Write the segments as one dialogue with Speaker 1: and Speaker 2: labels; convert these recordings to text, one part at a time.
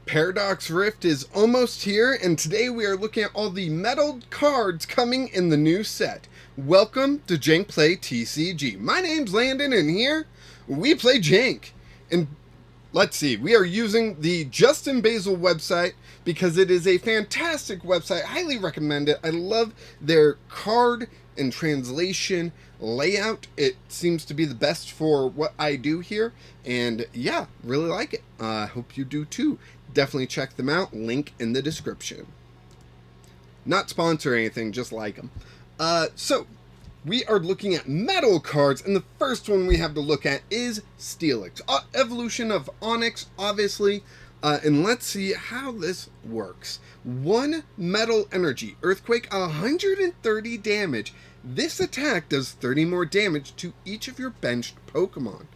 Speaker 1: Paradox Rift is almost here, and today we are looking at all the metal cards coming in the new set. Welcome to Jank Play TCG. My name's Landon, and here we play Jank. And let's see, we are using the Justin Basil website because it is a fantastic website. Highly recommend it. I love their card and translation layout. It seems to be the best for what I do here, and yeah, really like it. I hope you do too. Definitely check them out. Link in the description. Not sponsor anything, just like them. So we are looking at metal cards, and the first one we have to look at is Steelix. Evolution of Onyx, obviously. And let's see how this works. 1 metal energy. Earthquake, 130 damage. This attack does 30 more damage to each of your benched Pokemon.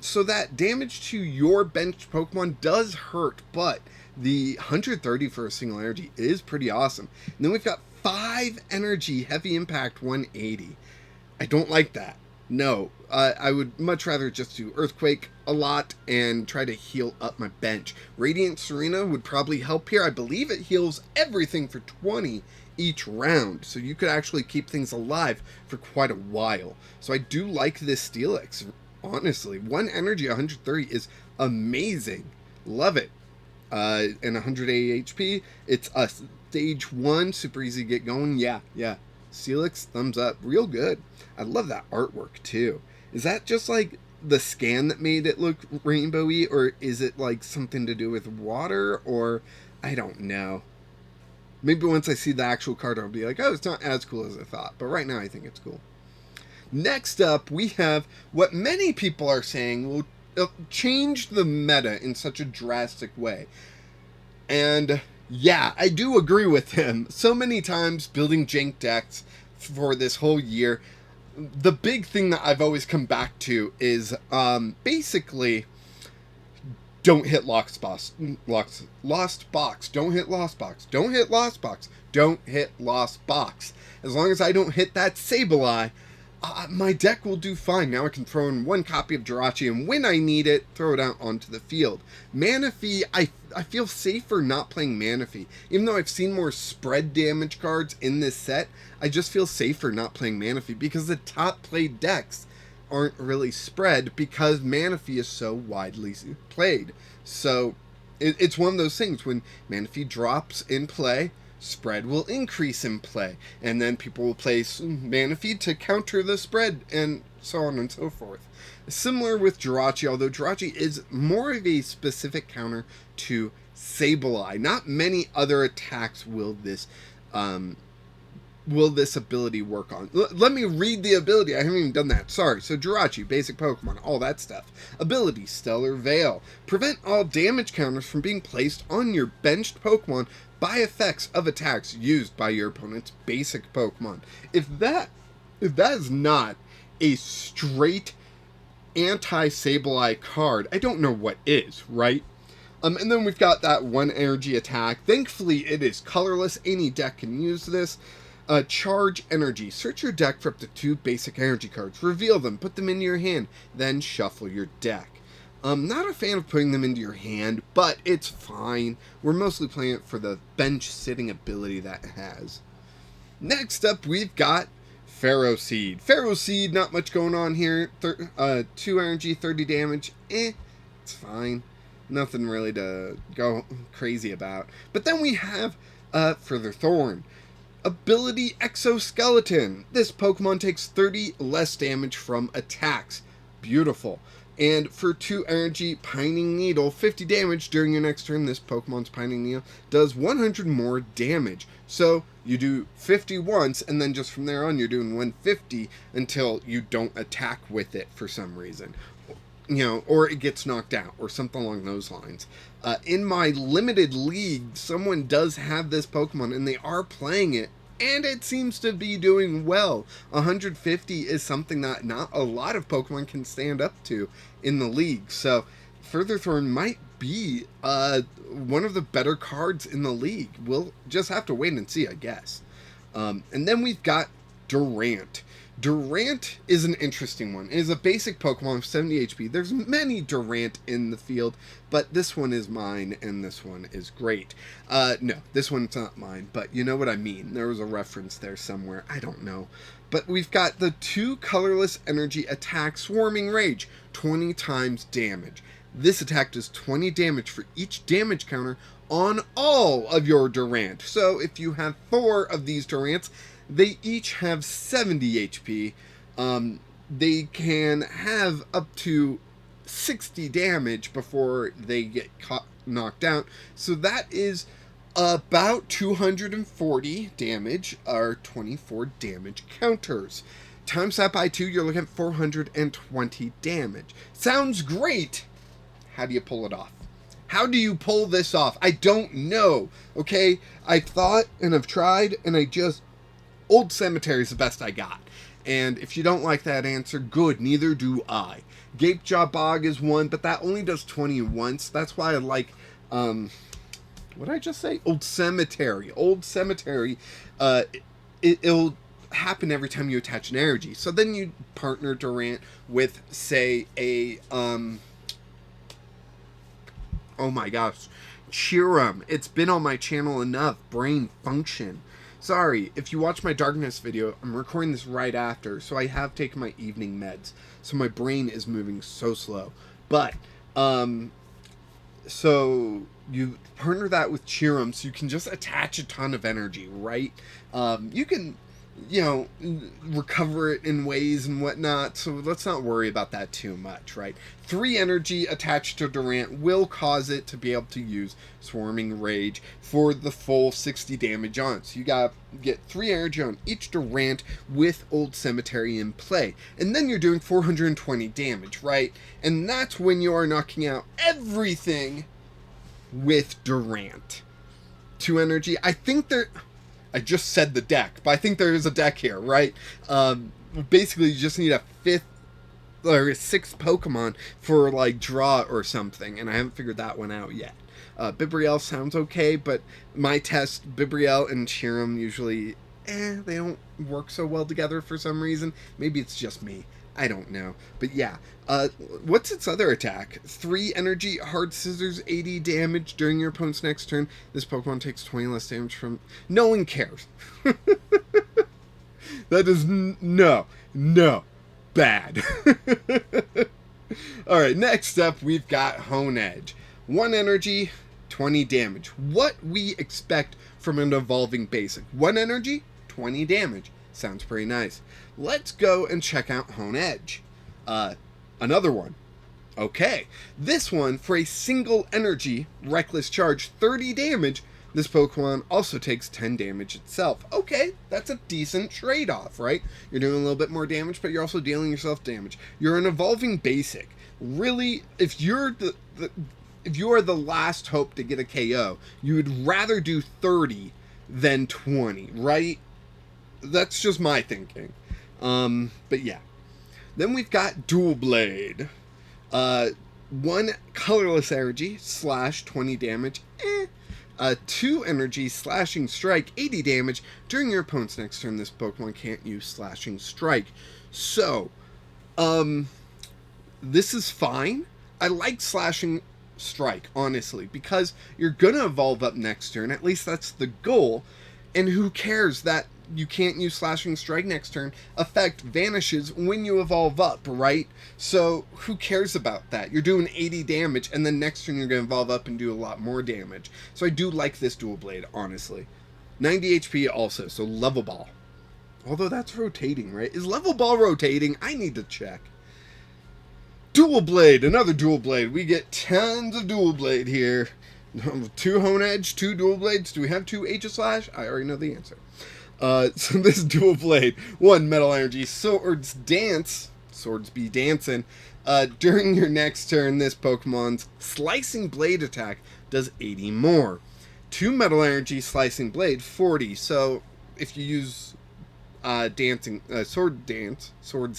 Speaker 1: So that damage to your benched Pokemon does hurt, but the 130 for a single energy is pretty awesome. And then we've got 5 energy, heavy impact, 180. I don't like that. No, I would much rather just do Earthquake a lot and try to heal up my bench. Radiant Serena would probably help here. I believe it heals everything for 20 each round, so you could actually keep things alive for quite a while. So I do like this Steelix. Honestly, 1 energy, 130 is amazing. Love it. And 180 HP. It's a stage 1, super easy to get going. Yeah. Steelix, thumbs up. Real good. I love that artwork too. Is that just like the scan that made it look rainbowy, or is it like something to do with water, or I don't know. Maybe once I see the actual card, I'll be like, oh, it's not as cool as I thought. But right now, I think it's cool. Next up, we have what many people are saying will change the meta in such a drastic way. And yeah, I do agree with him. So many times building Jank decks for this whole year, the big thing that I've always come back to is basically don't hit lost box. Don't hit lost box. Don't hit lost box. Don't hit lost box. As long as I don't hit that Sableye, my deck will do fine. Now I can throw in 1 copy of Jirachi, and when I need it, throw it out onto the field. Manaphy, I feel safer not playing Manaphy. Even though I've seen more spread damage cards in this set, I just feel safer not playing Manaphy because the top played decks aren't really spread because Manaphy is so widely played. So it's one of those things. When Manaphy drops in play, spread will increase in play, and then people will play Manaphy to counter the spread, and so on and so forth. Similar with Jirachi, although Jirachi is more of a specific counter to Sableye. Not many other attacks will this ability work on. Let me read the ability. I haven't even done that. Sorry. So Jirachi, basic Pokemon, all that stuff. Ability, Stellar Veil. Prevent all damage counters from being placed on your benched Pokemon by effects of attacks used by your opponent's basic Pokemon. If that is not a straight anti-Sableye card, I don't know what is, right? And then we've got that 1 energy attack. Thankfully, it is colorless. Any deck can use this. Charge energy. Search your deck for up to 2 basic energy cards. Reveal them, put them into your hand, then shuffle your deck. Not a fan of putting them into your hand, but it's fine. We're mostly playing it for the bench sitting ability that it has. Next up, we've got Pharaoh Seed. Pharaoh Seed, not much going on here. 2 energy, 30 damage. It's fine. Nothing really to go crazy about. But then we have Further Thorn. Ability Exoskeleton. This Pokemon takes 30 less damage from attacks. Beautiful. And for 2 energy, Pining Needle, 50 damage during your next turn. This Pokemon's Pining Needle does 100 more damage. So you do 50 once, and then just from there on, you're doing 150 until you don't attack with it for some reason. You know, or it gets knocked out, or something along those lines. In my limited league, someone does have this Pokemon, and they are playing it, and it seems to be doing well. 150 is something that not a lot of Pokemon can stand up to in the league. So Further Thorn might be one of the better cards in the league. We'll just have to wait and see, I guess. And then we've got Durant. Durant is an interesting one. It is a basic Pokemon of 70 HP. There's many Durant in the field, but this one is mine, and this one is great. No, this one's not mine, but you know what I mean. There was a reference there somewhere. I don't know. But we've got the 2 colorless energy attack Swarming Rage, 20 times damage. This attack does 20 damage for each damage counter on all of your Durant. So if you have 4 of these Durants, they each have 70 HP. They can have up to 60 damage before they get knocked out. So that is about 240 damage, or 24 damage counters. Times that by 2, you're looking at 420 damage. Sounds great! How do you pull it off? How do you pull this off? I don't know, okay? I've thought, and I've tried, and Old Cemetery is the best I got. And if you don't like that answer, good, neither do I. Gapejaw Bog is one, but that only does 20 once. That's why I like, what did I just say? Old Cemetery. Old Cemetery, it'll happen every time you attach an energy. So then you partner Durant with, say, a, oh my gosh, Cheerum. It's been on my channel enough. Brain Function. Sorry, if you watch my Darkness video, I'm recording this right after, so I have taken my evening meds. So my brain is moving so slow. But, so you partner that with Cheerum, so you can just attach a ton of energy, right? You can, you know, recover it in ways and whatnot, so let's not worry about that too much, right? 3 energy attached to Durant will cause it to be able to use Swarming Rage for the full 60 damage on. So you gotta get 3 energy on each Durant with Old Cemetery in play. And then you're doing 420 damage, right? And that's when you are knocking out everything with Durant. 2 energy. I just said the deck, but I think there is a deck here, right? Basically, you just need a 5th or a 6th Pokemon for, like, draw or something, and I haven't figured that one out yet. Bibriel sounds okay, but my test, Bibriel and Cheerum usually, they don't work so well together for some reason. Maybe it's just me. I don't know. But yeah, what's its other attack? 3 energy, hard scissors, 80 damage during your opponent's next turn. This Pokemon takes 20 less damage from... No one cares. That is no, bad. Alright, next up we've got Hone Edge. 1 energy, 20 damage. What we expect from an evolving basic. 1 energy, 20 damage. Sounds pretty nice. Let's go and check out Hone Edge. Another one. Okay. This one, for a single energy, Reckless Charge, 30 damage. This Pokemon also takes 10 damage itself. Okay, that's a decent trade-off, right? You're doing a little bit more damage, but you're also dealing yourself damage. You're an evolving basic. Really, if you're if you are the last hope to get a KO, you would rather do 30 than 20, right? That's just my thinking. But yeah. Then we've got Dual Blade. 1 colorless energy, slash 20 damage. 2 energy, slashing strike, 80 damage. During your opponent's next turn, this Pokemon can't use slashing strike. So, this is fine. I like slashing strike, honestly, because you're gonna evolve up next turn. At least that's the goal. And who cares that you can't use slashing strike next turn? Effect vanishes when you evolve up, right? So who cares about that? You're doing 80 damage, and then next turn you're going to evolve up and do a lot more damage. So I do like this Dual Blade, honestly. 90 HP also, so Level Ball. Although that's rotating, right? Is Level Ball rotating? I need to check. Dual Blade, another Dual Blade. We get tons of Dual Blade here. 2 Hone Edge, 2 Dual Blades. Do we have 2 Aegislash? I already know the answer. So this Dual Blade, 1 Metal Energy, Swords Dance, Swords be dancing. During your next turn, this Pokemon's Slicing Blade attack does 80 more. 2 Metal Energy, Slicing Blade, 40. So if you use Swords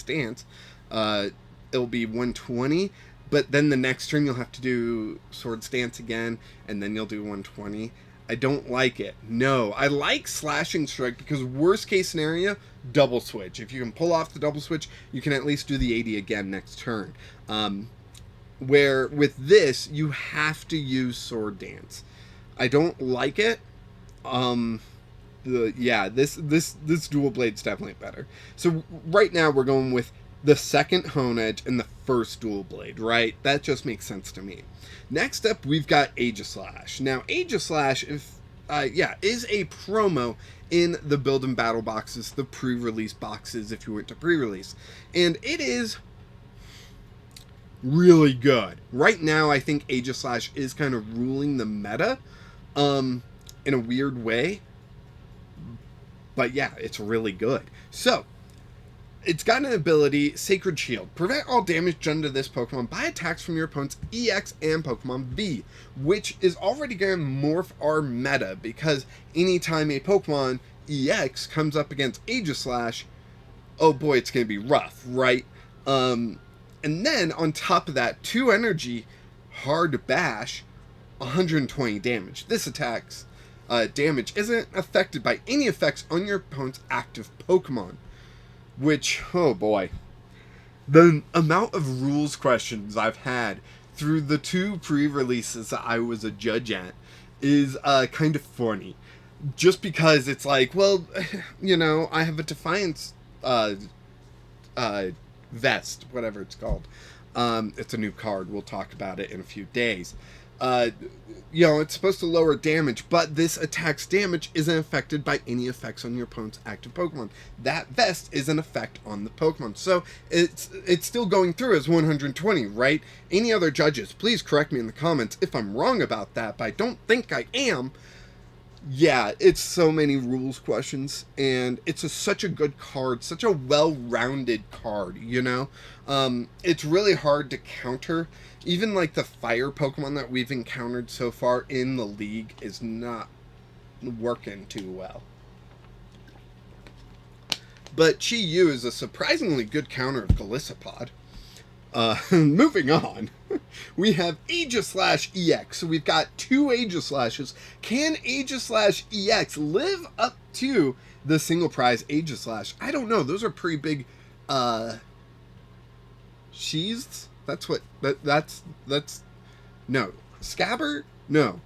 Speaker 1: Dance, it'll be 120. But then the next turn you'll have to do Swords Dance again, and then you'll do 120. I don't like it. No, I like Slashing Strike because worst case scenario, double switch. If you can pull off the double switch, you can at least do the 80 again next turn. Where with this, you have to use Sword Dance. I don't like it. This dual blade's definitely better. So right now we're going with the second Hone Edge and the first dual blade, right? That just makes sense to me. Next up, we've got Aegislash. Now, Aegislash, is a promo in the Build and Battle boxes, the pre-release boxes, if you went to pre-release. And it is really good. Right now, I think Aegislash is kind of ruling the meta in a weird way. But yeah, it's really good. So, it's got an ability, Sacred Shield. Prevent all damage done to this Pokemon by attacks from your opponent's EX and Pokemon V, which is already going to morph our meta, because anytime a Pokemon EX comes up against Aegislash, oh boy, it's going to be rough, right? And then, on top of that, 2 energy, hard bash, 120 damage. This attack's damage isn't affected by any effects on your opponent's active Pokemon. Which, oh boy, the amount of rules questions I've had through the 2 pre-releases that I was a judge at is kind of funny. Just because it's like, well, you know, I have a Defiance vest, whatever it's called. It's a new card. We'll talk about it in a few days. You know, it's supposed to lower damage, but this attack's damage isn't affected by any effects on your opponent's active Pokemon. That vest is an effect on the Pokemon. So it's still going through as 120, right? Any other judges, please correct me in the comments if I'm wrong about that, but I don't think I am. Yeah, it's so many rules questions, and it's such a good card, such a well-rounded card, you know? It's really hard to counter. Even, like, the fire Pokemon that we've encountered so far in the league is not working too well. But Chi-Yu is a surprisingly good counter of Golisopod. Moving on, we have Aegislash EX. So we've got 2 Aegislashes. Can Aegislash EX live up to the single prize Aegislash? I don't know. Those are pretty big sheaths. That's what that's no. Scabbard? No.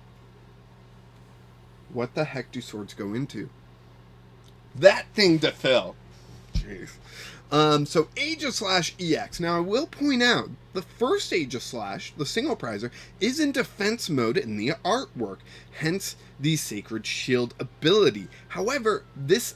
Speaker 1: What the heck do swords go into? That thing to fill. Jeez. So Aegislash EX. Now I will point out the first Aegislash, the single prizer, is in defense mode in the artwork, hence the Sacred Shield ability. However, this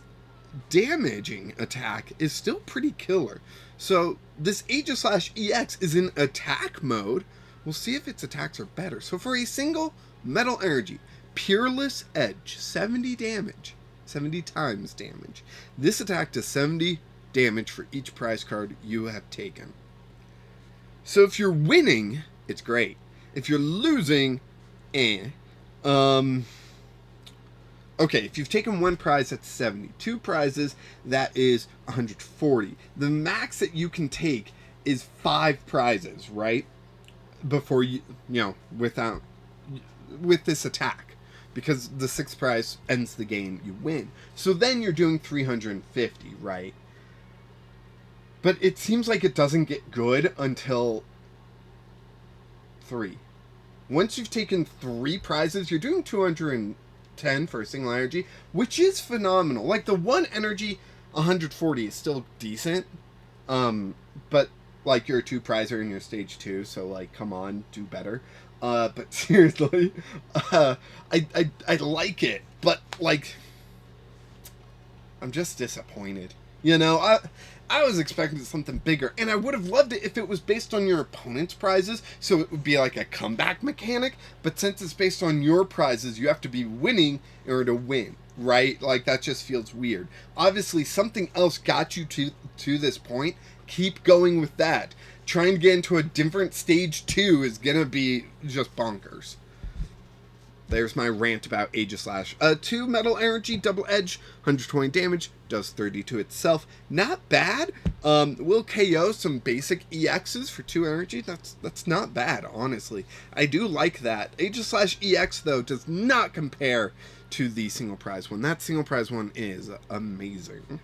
Speaker 1: damaging attack is still pretty killer. So this Aegislash EX is in attack mode. We'll see if its attacks are better. So for a single Metal Energy, Peerless Edge, 70 damage, 70 times damage. This attack does 70 damage for each prize card you have taken. So if you're winning, it's great. If you're losing, okay, if you've taken 1 prize, that's 70. 2 prizes, that is 140. The max that you can take is 5 prizes, right? Before you know, with this attack. Because the 6th prize ends the game, you win. So then you're doing 350, right? But it seems like it doesn't get good until 3. Once you've taken 3 prizes, you're doing 210 for a single energy, which is phenomenal. Like, the 1 energy, 140 is still decent. But, like, you're a 2 prizer in your stage 2, so, like, come on, do better. But seriously, I like it, but, like, I'm just disappointed. You know, I was expecting something bigger, and I would have loved it if it was based on your opponent's prizes, so it would be like a comeback mechanic, but since it's based on your prizes, you have to be winning in order to win, right? Like, that just feels weird. Obviously, something else got you to this point. Keep going with that. Trying to get into a different stage 2 is gonna be just bonkers. there's my rant about Aegislash. 2 metal energy, double edge, 120 damage, does 30 to itself. Not bad. Will KO some basic EXs for 2 energy. That's not bad, honestly. I do like that. Aegislash EX, though, does not compare to the single prize one. That single prize one is amazing.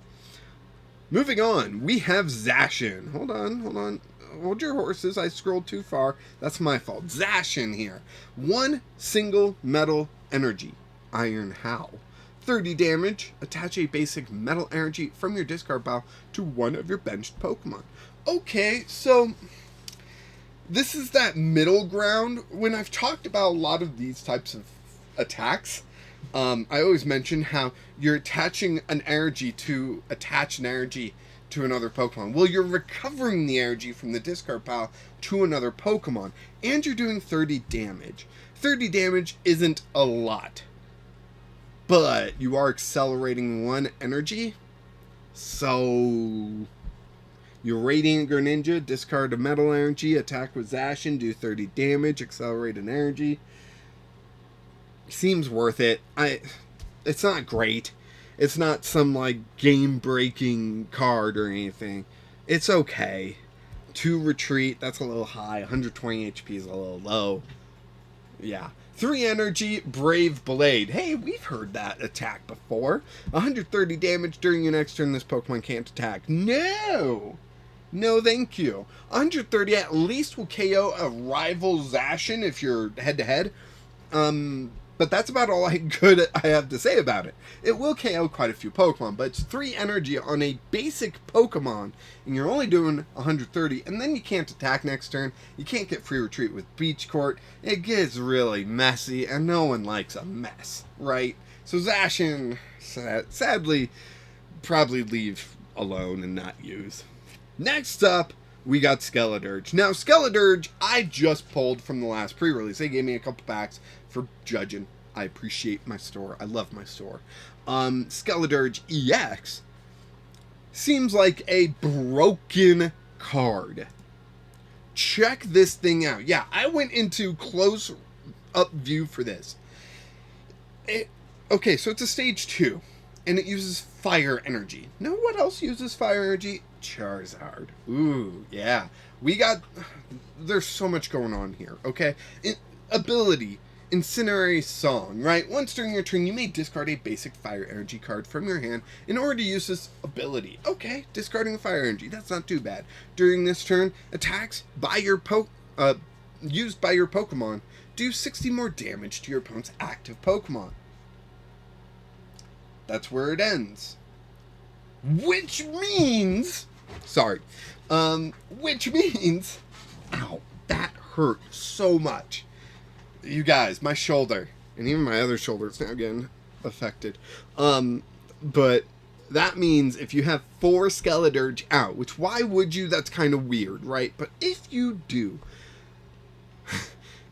Speaker 1: Moving on, we have Zacian. Hold on. Hold your horses. I scrolled too far. That's my fault. Zacian here. 1 single metal energy. Iron Howl. 30 damage. Attach a basic metal energy from your discard pile to one of your benched Pokemon. Okay, so this is that middle ground. When I've talked about a lot of these types of attacks, I always mention how you're attaching an energy to attach an energy to another Pokemon. Well, you're recovering the energy from the discard pile to another Pokemon, and you're doing 30 damage. 30 damage isn't a lot, but you are accelerating 1 energy. So your Radiant Greninja, discard a metal energy, attack with Zacian, do 30 damage, accelerate an energy. Seems worth it. It's not great. It's not some like game-breaking card or anything. It's okay. 2 retreat, that's a little high. 120 HP is a little low. Yeah. 3 energy, Brave Blade. Hey, we've heard that attack before. 130 damage during your next turn. This Pokemon can't attack. No, thank you. 130 at least will KO a rival Zacian if you're head-to-head. But that's about all I have to say about it. It will KO quite a few Pokemon, but it's 3 energy on a basic Pokemon, and you're only doing 130, and then you can't attack next turn. You can't get free retreat with Beach Court. It gets really messy, and no one likes a mess, right? So Zacian, sadly, probably leave alone and not use. Next up, we got Skeledirge. Now, Skeledirge, I just pulled from the last pre-release. They gave me a couple packs for judging. I appreciate my store. I love my store. Skeledirge EX seems like a broken card. Check this thing out. Yeah, I went into close-up view for this. Okay, so it's a stage 2, and it uses fire energy. Know what else uses fire energy? Charizard. Ooh, yeah. There's so much going on here, okay? Ability, Incinerary Song, right? Once during your turn, you may discard a basic fire energy card from your hand in order to use this ability. Okay, discarding a fire energy, that's not too bad. During this turn, attacks by your used by your Pokemon do 60 more damage to your opponent's active Pokemon. That's where it ends. Which means, ow, that hurt so much. You guys, my shoulder, and even my other shoulder is now getting affected. But that means if you have 4 Skeledirge out, which why would you? That's kind of weird, right? But if you do,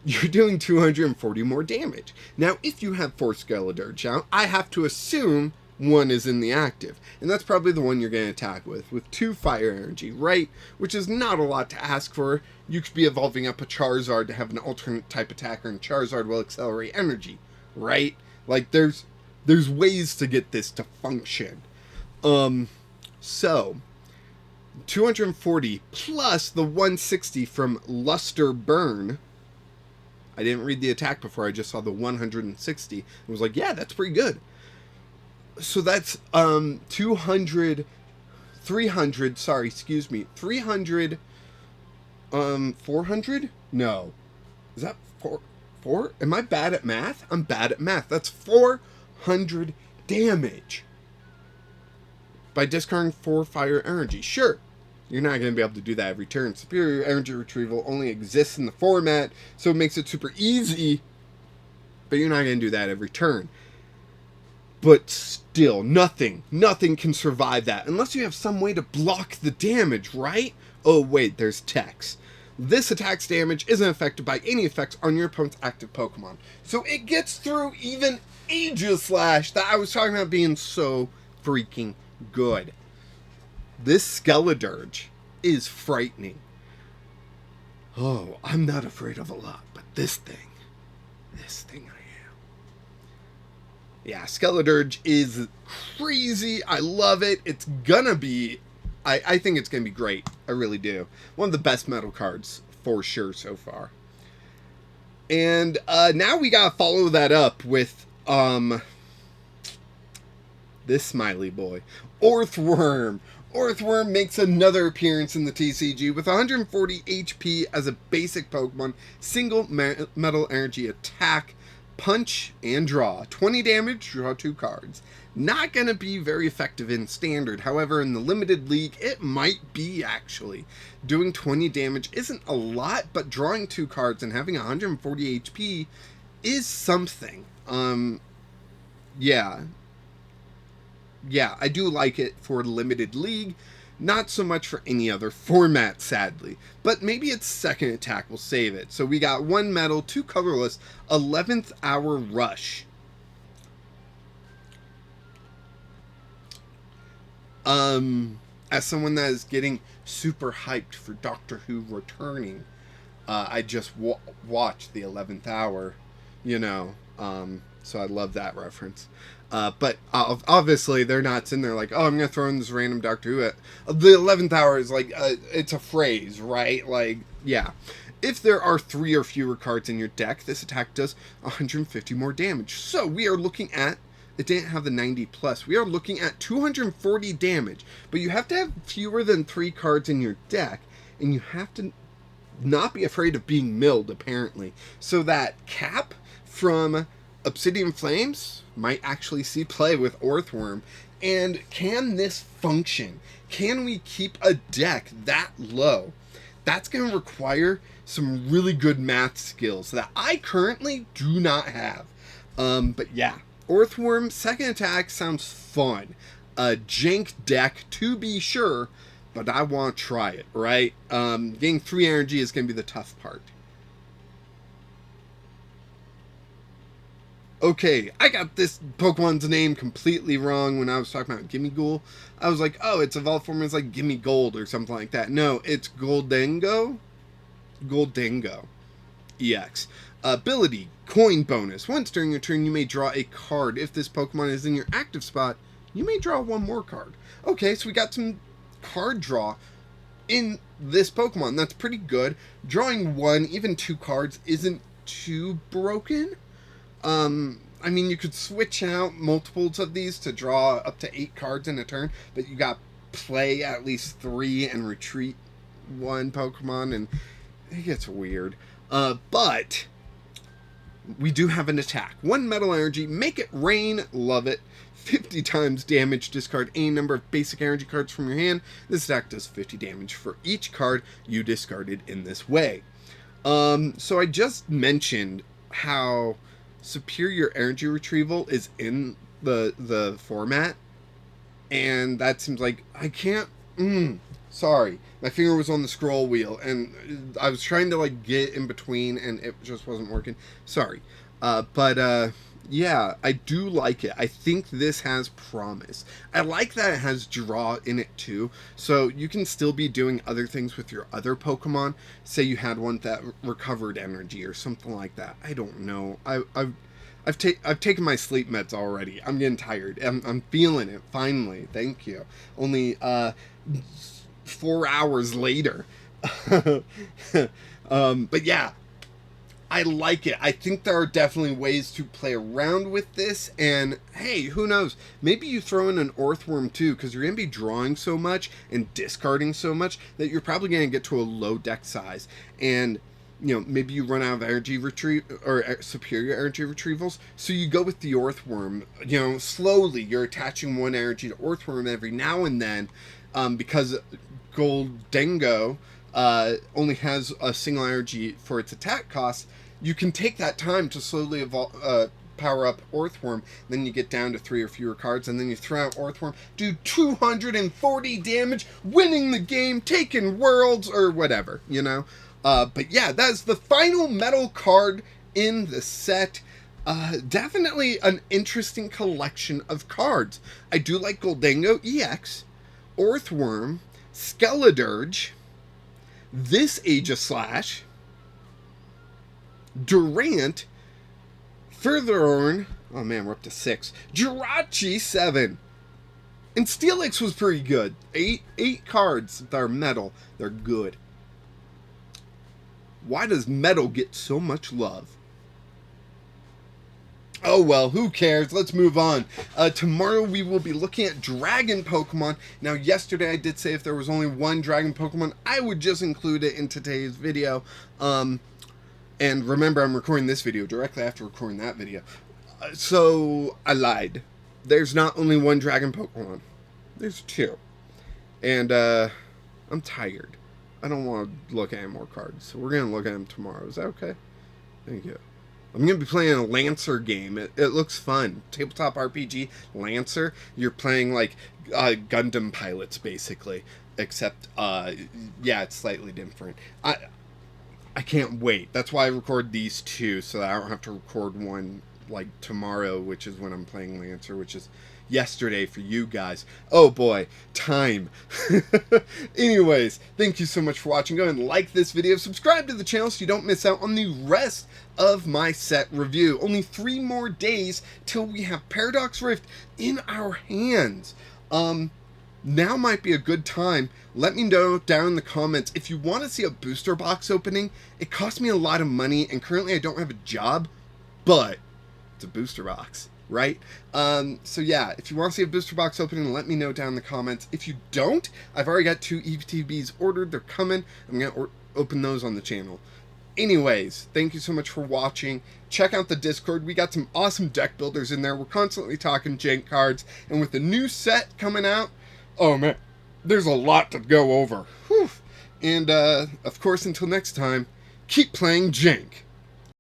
Speaker 1: you're doing 240 more damage. Now, if you have 4 Skeledirge out, I have to assume 1 is in the active, and that's probably the one you're going to attack with 2 fire energy, right? Which is not a lot to ask for. You could be evolving up a Charizard to have an alternate type attacker, and Charizard will accelerate energy, right? Like, there's ways to get this to function. So 240 plus the 160 from Luster Burn. I didn't read the attack before, I just saw the 160. I was like, yeah, that's pretty good. So that's 300, 400? No. Is that 4? Am I bad at math? I'm bad at math. That's 400 damage by discarding 4 fire energy. Sure, you're not going to be able to do that every turn. Superior energy retrieval only exists in the format, so it makes it super easy, but you're not going to do that every turn. But still, nothing can survive that unless you have some way to block the damage, right? Oh wait, there's text. This attack's damage isn't affected by any effects on your opponent's active Pokemon. So it gets through even Aegislash that I was talking about being so freaking good. This Skeledirge is frightening. Oh, I'm not afraid of a lot, but this thing I am. Yeah, Skeledirge is crazy. I love it. It's gonna be, I think it's gonna be great. I really do. One of the best metal cards for sure so far. And now we gotta follow that up with this smiley boy, Orthworm. Orthworm makes another appearance in the TCG with 140 HP as a basic Pokemon, single metal energy attack, punch, and draw. 20 damage, draw 2 cards. Not going to be very effective in standard, however, in the limited league, it might be actually. Doing 20 damage isn't a lot, but drawing 2 cards and having 140 HP is something. Yeah, I do like it for limited league, not so much for any other format, sadly. But maybe its second attack will save it. So we got 1 metal, 2 colorless, 11th Hour Rush. As someone that is getting super hyped for Doctor Who returning, I just watched the 11th Hour, so I love that reference. But obviously they're not sitting there like, oh, I'm going to throw in this random Doctor Who. The 11th Hour is like, it's a phrase, right? Like, yeah. If there are 3 or fewer cards in your deck, this attack does 150 more damage. So we are looking at, it didn't have the 90 plus, we are looking at 240 damage. But you have to have fewer than 3 cards in your deck, and you have to not be afraid of being milled, apparently. So that cap from Obsidian Flames might actually see play with Orthworm. And can this function? Can we keep a deck that low? That's going to require some really good math skills that I currently do not have. But yeah, Orthworm, second attack sounds fun. A jank deck to be sure, but I want to try it, right? Getting 3 energy is going to be the tough part. Okay, I got this Pokemon's name completely wrong when I was talking about Gimmighoul. I was like, oh, its evolved form is like Gimme Gold or something like that. No, it's Goldengo. EX. Ability, coin bonus. Once during your turn, you may draw a card. If this Pokemon is in your active spot, you may draw 1 more card. Okay, so we got some card draw in this Pokemon. That's pretty good. Drawing 1, even 2 cards isn't too broken. I mean, you could switch out multiples of these to draw up to 8 cards in a turn, but you got play at least 3 and retreat 1 Pokemon, and it gets weird. But we do have an attack. 1 metal energy, make it rain, love it. 50 times damage, discard any number of basic energy cards from your hand. This attack does 50 damage for each card you discarded in this way. So I just mentioned how superior energy retrieval is in the format, and that seems like I can't. Sorry, my finger was on the scroll wheel, and I was trying to like get in between, and it just wasn't working. Sorry, but yeah, I do like it. I think this has promise. I like that it has draw in it too, so you can still be doing other things with your other Pokemon. Say you had one that recovered energy or something like that. I don't know. I've taken my sleep meds already. I'm getting tired. I'm feeling it finally. Thank you. Only 4 hours later. But yeah, I like it. I think there are definitely ways to play around with this, and hey, who knows? Maybe you throw in an Orthworm too, because you're going to be drawing so much and discarding so much that you're probably going to get to a low deck size, and maybe you run out of energy or superior energy retrievals, so you go with the Orthworm. Slowly you're attaching 1 energy to Orthworm every now and then, because Goldengo only has a single energy for its attack cost. You can take that time to slowly power up Orthworm, then you get down to 3 or fewer cards, and then you throw out Orthworm, do 240 damage, winning the game, taking worlds, or whatever, But yeah, that's the final metal card in the set. Definitely an interesting collection of cards. I do like Goldengo EX, Orthworm, Skeledirge, this Aegislash, Durant, Further on, oh man, we're up to 6. Jirachi 7. And Steelix was pretty good. Eight cards that are metal. They're good. Why does metal get so much love? Oh well, who cares? Let's move on. Tomorrow we will be looking at Dragon Pokemon. Now, yesterday I did say if there was only one Dragon Pokemon, I would just include it in today's video. And remember, I'm recording this video directly after recording that video. So, I lied. There's not only one Dragon Pokemon. There's 2. And, I'm tired. I don't want to look at any more cards. So we're going to look at them tomorrow. Is that okay? Thank you. I'm going to be playing a Lancer game. It looks fun. Tabletop RPG, Lancer. You're playing like Gundam pilots, basically. Except, yeah, it's slightly different. I can't wait. That's why I record these 2, so that I don't have to record one like tomorrow, which is when I'm playing Lancer, which is yesterday for you guys. Oh boy, time. Anyways, thank you so much for watching. Go ahead and like this video, subscribe to the channel so you don't miss out on the rest of my set review. Only 3 more days till we have Paradox Rift in our hands. Now might be a good time. Let me know down in the comments if you want to see a booster box opening. It cost me a lot of money, and currently I don't have a job, but it's a booster box, right? So yeah, if you want to see a booster box opening, let me know down in the comments. If you don't, I've already got 2 ETBs ordered. They're coming. I'm going to open those on the channel. Anyways, thank you so much for watching. Check out the Discord. We got some awesome deck builders in there. We're constantly talking jank cards, and with the new set coming out, oh man, there's a lot to go over. Whew. And of course, until next time, keep playing jank.